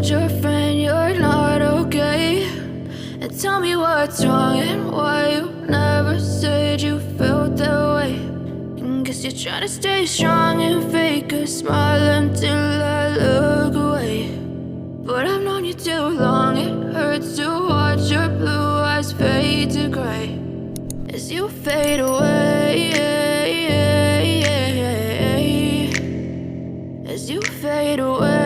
told your friend you're not okay? And tell me what's wrong and why you never said you felt that way. And guess you're trying to stay strong and fake a smile until I look away. But I've known you too long, it hurts to watch your blue eyes fade to gray as you fade away, as you fade away.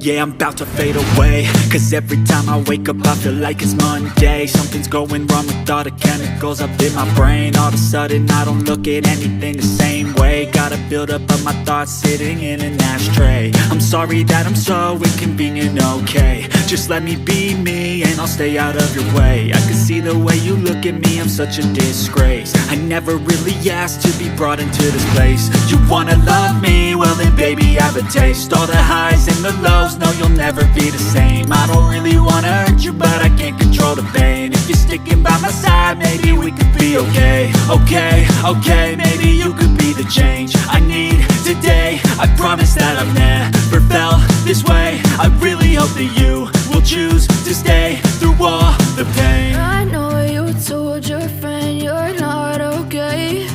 Yeah, I'm about to fade away, cause every time I wake up I feel like it's Monday. Something's going wrong with all the chemicals up in my brain. All of a sudden I don't look at anything the same way. Got a buildup of my thoughts sitting in an ashtray. I'm sorry that I'm so inconvenient, okay? Just let me be me and I'll stay out of your way. I can see the way you look at me, I'm such a disgrace. I never really asked to be brought into this place. You wanna love me? Well then baby have a taste. All the highs and the lows, no you'll never be the same. I don't really wanna hurt you but I can't control the pain. If you're sticking by my side maybe we could be okay. Okay, maybe you could be the change I need today. I promise that I've never felt this way. I really hope that you will choose to stay through all the pain. I know you told your friend you're not okay.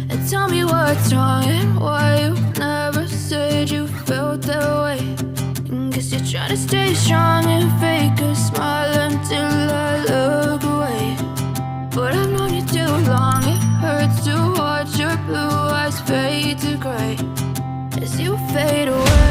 And tell me what's wrong and why you never said you felt that way. And guess you're trying to stay strong and fake a smile until I look away. But I've known you too long, it hurts to watch your blue eyes fade to gray as you fade away.